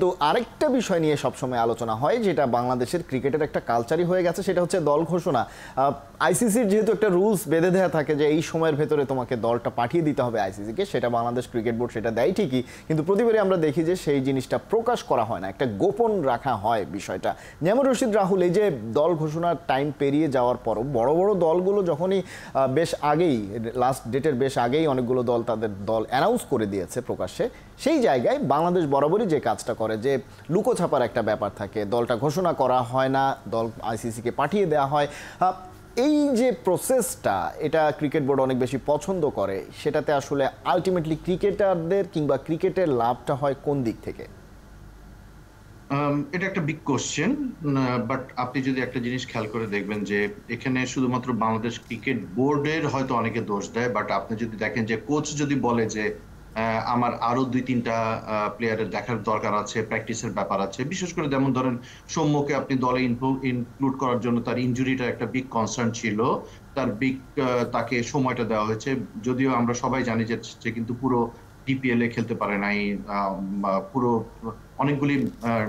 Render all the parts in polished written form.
তো আরেকটা বিষয় নিয়ে সবসময় আলোচনা হয় যেটা বাংলাদেশের ক্রিকেটের একটা কালচারই হয়ে গেছে, সেটা হচ্ছে দল ঘোষণা। আইসিসির যেহেতু একটা রুলস বেঁধে দেওয়া থাকে যে এই সময়ের ভেতরে তোমাকে দলটা পাঠিয়ে দিতে হবে আইসিসিকে, সেটা বাংলাদেশ ক্রিকেট বোর্ড সেটা দেয় ঠিকই, কিন্তু প্রতিবারই আমরা দেখি যে সেই জিনিসটা প্রকাশ করা হয় না, একটা গোপন রাখা হয় বিষয়টা। যেমন রশিদ রাহুল এই যে দল ঘোষণার টাইম পেরিয়ে যাওয়ার পরও বড় বড় দলগুলো যখনই বেশ আগেই লাস্ট ডেটের বেশ আগেই অনেকগুলো দল তাদের দল অ্যানাউন্স করে দিয়েছে প্রকাশ্যে, সেই জায়গায় বাংলাদেশ বরাবরই যে কাজটা করে যে লুকোছাপার একটা ব্যাপার থাকে, দলটা ঘোষণা করা হয় না, দল আইসিসিকে পাঠিয়ে দেওয়া হয়। এই যে প্রসেসটা, এটা ক্রিকেট বোর্ড অনেক বেশি পছন্দ করে, সেটাতে আসলে আলটিমেটলি ক্রিকেটারদের কিংবা ক্রিকেটের লাভটা হয় কোন দিক থেকে? এটা একটা বিগ কোশ্চেন, বাট আপনি যদি একটা জিনিস খেয়াল করে দেখবেন যে এখানে শুধুমাত্র বাংলাদেশ ক্রিকেট বোর্ডের হয়তো অনেকে দোষ দেয়, বাট আপনি যদি দেখেন যে কোচ যদি বলে যে আমার আরো 2-3টা প্লেয়ারের দেখার দরকার আছে, প্র্যাকটিসের ব্যাপার আছে, বিশেষ করে যেমন ধরেন সৌম্যকে আপনি দলে ইনক্লুড করার জন্য তার ইনজুরিটা একটা বিগ কনসার্ন ছিল, তাকে সময়টা দেওয়া হয়েছে। যদিও আমরা সবাই জানি যে সে কিন্তু পুরো ডিপিএল এ খেলতে পারে নাই, পুরো অনেকগুলি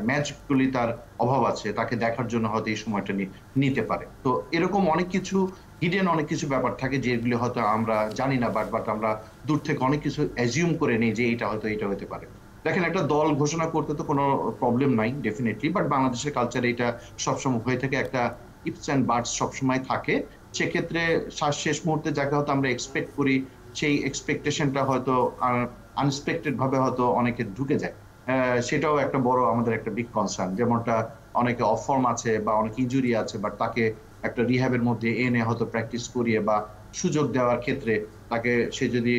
ম্যাচগুলি তার অভাব আছে, তাকে দেখার জন্য হয়তো এই সময়টা নিতে পারে। তো এরকম অনেক কিছু হিডেন অনেক কিছু ব্যাপার থাকে যেগুলি হয়তো আমরা জানি না, বাট আমরা দূর থেকে অনেক কিছু অ্যাজিউম করে নিই যে এটা হয়তো এটা হতে পারে। দেখেন, একটা দল ঘোষণা করতে তো কোনো প্রবলেম নাই ডেফিনেটলি, বাট বাংলাদেশের কালচারে এটা সবসময় হয়ে থাকে, একটা ইফস অ্যান্ড বাটস সবসময় থাকে। সেক্ষেত্রে শেষ মুহূর্তে যাকে হয়তো আমরা এক্সপেক্ট করি, সেই এক্সপেকটেশনটা হয়তো আনএক্সপেক্টেড ভাবে হয়তো অনেকে ঢুকে যায়। সেটাও একটা বড় আমাদের একটা বিগ কনসার্ন। যেমনটা অনেকে অফ ফর্ম আছে বা অনেক ইনজুরি আছে, বাট তাকে একটা রিহ্যাবের মধ্যে এনে হয়তো প্র্যাকটিস করিয়ে বা সুযোগ দেওয়ার ক্ষেত্রে তাকে, সে যদি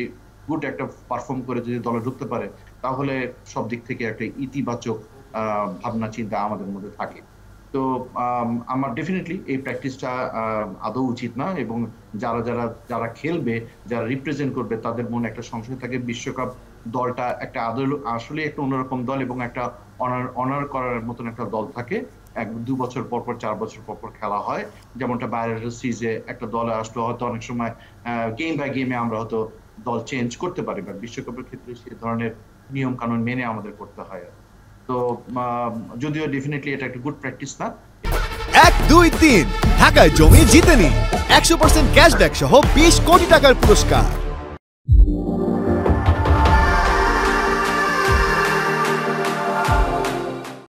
গুড একটা পারফর্ম করে যদি দলে ঢুকতে পারে, তাহলে সব দিক থেকে একটা ইতিবাচক ভাবনা চিন্তা আমাদের মধ্যে থাকে। তো আমার ডেফিনেটলি এই প্র্যাকটিসটা আদৌ উচিত না, এবং যারা যারা যারা খেলবে, যারা রিপ্রেজেন্ট করবে, তাদের মনে একটা সংশয় থাকে। বিশ্বকাপ দলটা একটা আসলে একটা অন্যরকম দল, এবং একটা অনার করার মতন একটা দল থাকে। 2 বছর পর পর, 4 বছর পর পর খেলা হয়। যেমনটা বাইরের সিরিজে একটা দলে আসলো, হয়তো অনেক সময় গেম বাই গেমে আমরা হয়তো দল চেঞ্জ করতে পারি, বাট বিশ্বকাপের ক্ষেত্রে সে ধরনের নিয়ম কানুন মেনে আমাদের করতে হয়। তো যদিও ডেফিনেটলি এটা একটা গুড প্র্যাকটিস না। 1, 2, 3 ঢাকায় জমি জিতে নিন 100% ক্যাশব্যাক সহ 20 কোটি টাকার পুরস্কার।